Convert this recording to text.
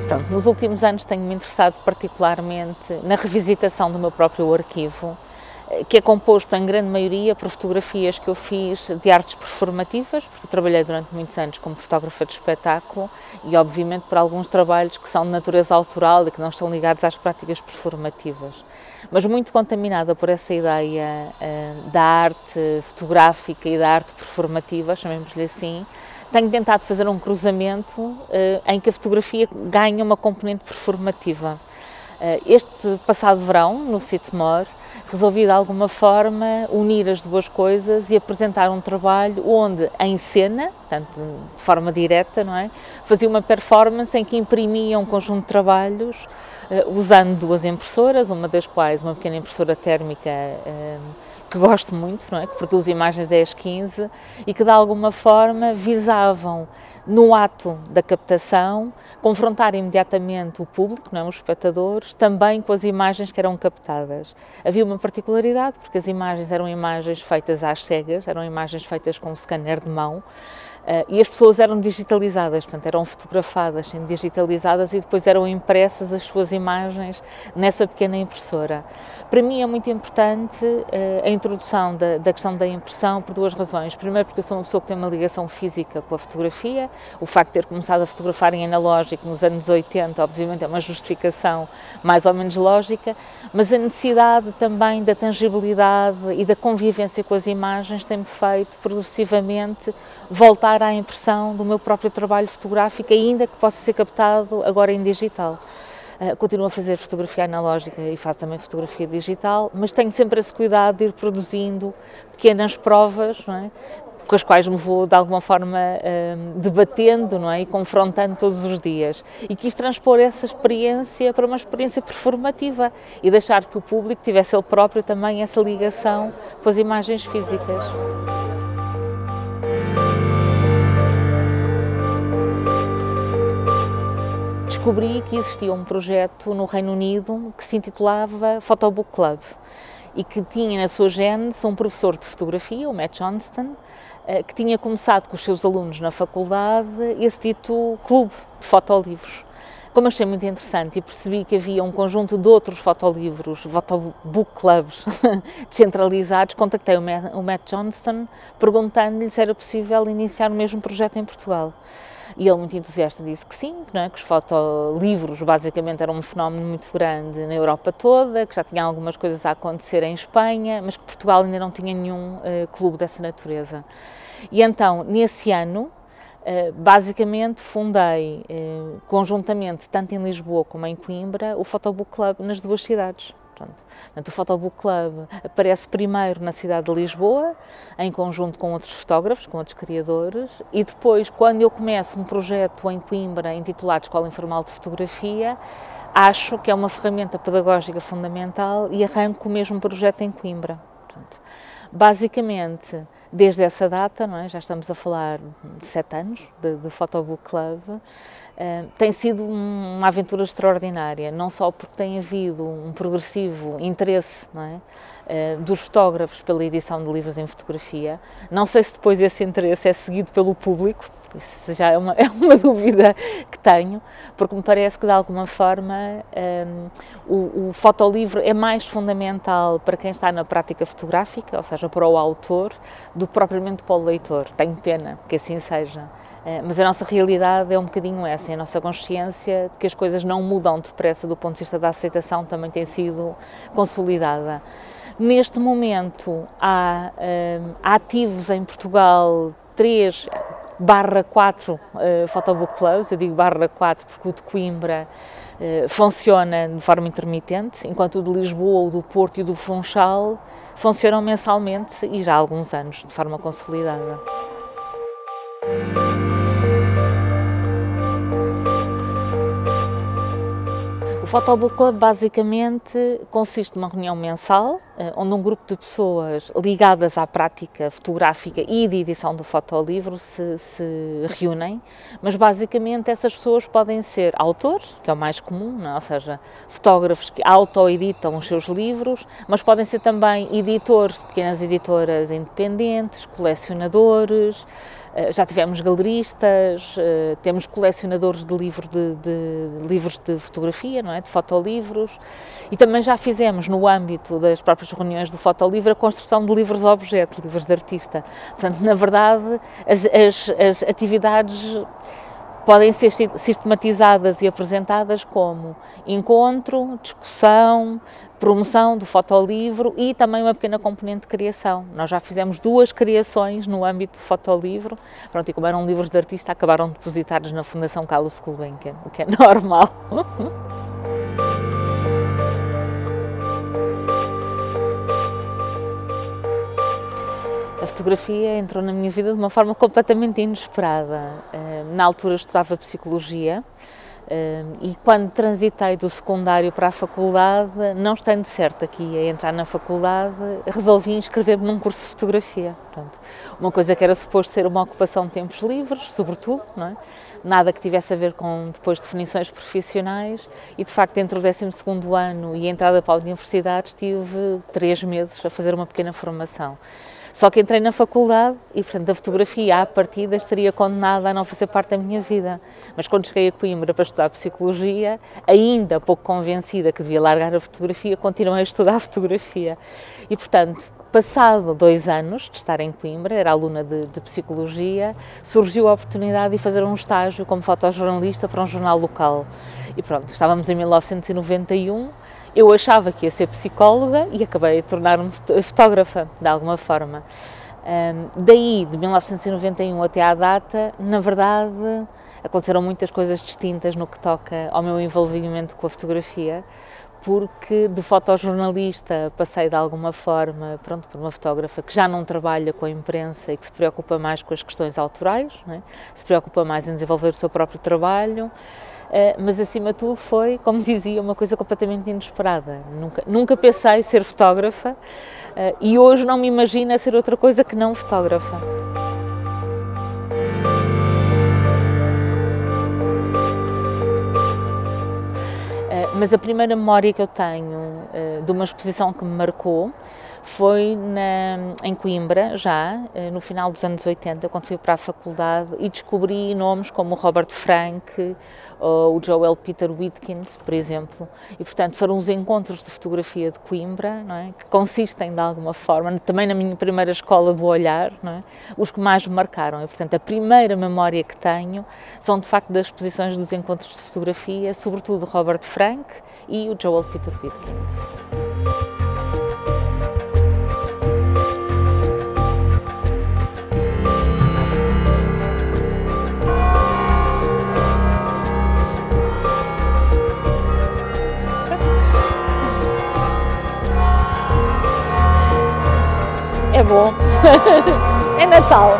Pronto, nos últimos anos tenho-me interessado particularmente na revisitação do meu próprio arquivo, que é composto em grande maioria por fotografias que eu fiz de artes performativas, porque eu trabalhei durante muitos anos como fotógrafa de espetáculo e obviamente por alguns trabalhos que são de natureza autoral e que não estão ligados às práticas performativas. Mas muito contaminada por essa ideia da arte fotográfica e da arte performativa, chamemos-lhe assim, tenho tentado fazer um cruzamento em que a fotografia ganha uma componente performativa. Este passado verão, no Citmore, resolvi de alguma forma unir as duas coisas e apresentar um trabalho onde, em cena, portanto, de forma direta, não é? Fazia uma performance em que imprimia um conjunto de trabalhos usando duas impressoras, uma das quais uma pequena impressora térmica que gosto muito, não é? Que produz imagens 10-15 e que de alguma forma visavam, no ato da captação, confrontar imediatamente o público, não é? Os espectadores, também com as imagens que eram captadas. Havia uma particularidade, porque as imagens eram imagens feitas às cegas, eram imagens feitas com um scanner de mão, e as pessoas eram digitalizadas, portanto eram fotografadas, sendo digitalizadas e depois eram impressas as suas imagens nessa pequena impressora. Para mim é muito importante a introdução da questão da impressão por duas razões. Primeiro porque eu sou uma pessoa que tem uma ligação física com a fotografia, o facto de ter começado a fotografar em analógico nos anos 80 obviamente é uma justificação mais ou menos lógica, mas a necessidade também da tangibilidade e da convivência com as imagens tem-me feito progressivamente voltar à impressão do meu próprio trabalho fotográfico, ainda que possa ser captado agora em digital. Continuo a fazer fotografia analógica e faço também fotografia digital, mas tenho sempre esse cuidado de ir produzindo pequenas provas, não é? Com as quais me vou, de alguma forma, debatendo, não é? E confrontando todos os dias. E quis transpor essa experiência para uma experiência performativa e deixar que o público tivesse ele próprio também essa ligação com as imagens físicas. Descobri que existia um projeto no Reino Unido que se intitulava Photobook Club e que tinha na sua gênese um professor de fotografia, o Matt Johnston, que tinha começado com os seus alunos na faculdade esse dito clube de fotolivros. Como achei muito interessante e percebi que havia um conjunto de outros fotolivros, photobook clubs descentralizados, contactei o Matt Johnston perguntando-lhe se era possível iniciar o mesmo projeto em Portugal. E ele, muito entusiasta, disse que sim, não é? Que os fotolivros basicamente eram um fenómeno muito grande na Europa toda, que já tinha algumas coisas a acontecer em Espanha, mas que Portugal ainda não tinha nenhum clube dessa natureza. E então, nesse ano, basicamente fundei conjuntamente, tanto em Lisboa como em Coimbra, o Photobook Club nas duas cidades. Portanto, o Photobook Club aparece primeiro na cidade de Lisboa, em conjunto com outros fotógrafos, com outros criadores, e depois, quando eu começo um projeto em Coimbra intitulado Escola Informal de Fotografia, acho que é uma ferramenta pedagógica fundamental e arranco o mesmo projeto em Coimbra. Portanto, basicamente, desde essa data, não é? Já estamos a falar de 7 anos de Photobook Club, tem sido uma aventura extraordinária, não só porque tem havido um progressivo interesse, não é? Dos fotógrafos pela edição de livros em fotografia. Não sei se depois esse interesse é seguido pelo público, isso já é uma dúvida que tenho, porque me parece que de alguma forma o fotolivro é mais fundamental para quem está na prática fotográfica, ou seja, para o autor, do que propriamente para o leitor. Tenho pena que assim seja. Mas a nossa realidade é um bocadinho essa, a nossa consciência de que as coisas não mudam depressa do ponto de vista da aceitação também tem sido consolidada. Neste momento há ativos em Portugal 3/4 Photobook Clubs, eu digo /4 porque o de Coimbra funciona de forma intermitente, enquanto o de Lisboa, o do Porto e o do Funchal funcionam mensalmente e já há alguns anos, de forma consolidada. O Photobook Club basicamente consiste numa reunião mensal onde um grupo de pessoas ligadas à prática fotográfica e de edição do fotolivro se reúnem, mas basicamente essas pessoas podem ser autores, que é o mais comum, não é? Ou seja, fotógrafos que auto-editam os seus livros, mas podem ser também editores, pequenas editoras independentes, colecionadores, já tivemos galeristas, temos colecionadores de livros de fotografia, não é? De fotolivros, e também já fizemos no âmbito das próprias reuniões do fotolivro a construção de livros-objeto, livros de artista. Portanto, na verdade, as atividades podem ser sistematizadas e apresentadas como encontro, discussão, promoção do fotolivro e também uma pequena componente de criação. Nós já fizemos 2 criações no âmbito do fotolivro, pronto, e como eram livros de artista, acabaram depositados na Fundação Carlos Gulbenkian, o que é normal. A fotografia entrou na minha vida de uma forma completamente inesperada. Na altura estudava Psicologia e quando transitei do secundário para a faculdade, não estando certo aqui a entrar na faculdade, resolvi inscrever-me num curso de fotografia. Portanto, uma coisa que era suposto ser uma ocupação de tempos livres, sobretudo, não é? Nada que tivesse a ver com depois definições profissionais e de facto entre o 12º ano e a entrada para a universidade estive 3 meses a fazer uma pequena formação. Só que entrei na faculdade e, portanto, a fotografia à partida estaria condenada a não fazer parte da minha vida. Mas quando cheguei a Coimbra para estudar Psicologia, ainda pouco convencida que devia largar a fotografia, continuei a estudar fotografia. E, portanto, passado 2 anos de estar em Coimbra, era aluna de Psicologia, surgiu a oportunidade de fazer um estágio como fotojornalista para um jornal local. E pronto, estávamos em 1991, eu achava que ia ser psicóloga e acabei a tornar-me fotógrafa, de alguma forma. Daí, de 1991 até à data, na verdade, aconteceram muitas coisas distintas no que toca ao meu envolvimento com a fotografia, porque de fotojornalista passei de alguma forma, pronto, por uma fotógrafa que já não trabalha com a imprensa e que se preocupa mais com as questões autorais, né? Se preocupa mais em desenvolver o seu próprio trabalho, mas acima de tudo foi, como dizia, uma coisa completamente inesperada. Nunca pensei ser fotógrafa e hoje não me imagino a ser outra coisa que não fotógrafa. Mas a primeira memória que eu tenho de uma exposição que me marcou foi em Coimbra, já no final dos anos 80, quando fui para a faculdade e descobri nomes como o Robert Frank ou o Joel Peter Whitkins, por exemplo, e portanto foram os encontros de fotografia de Coimbra, não é? Que consistem de alguma forma, também na minha primeira escola do olhar, não é? Os que mais me marcaram, e portanto a primeira memória que tenho são de facto das exposições dos encontros de fotografia, sobretudo o Robert Frank e o Joel Peter Whitkins. É bom, é Natal.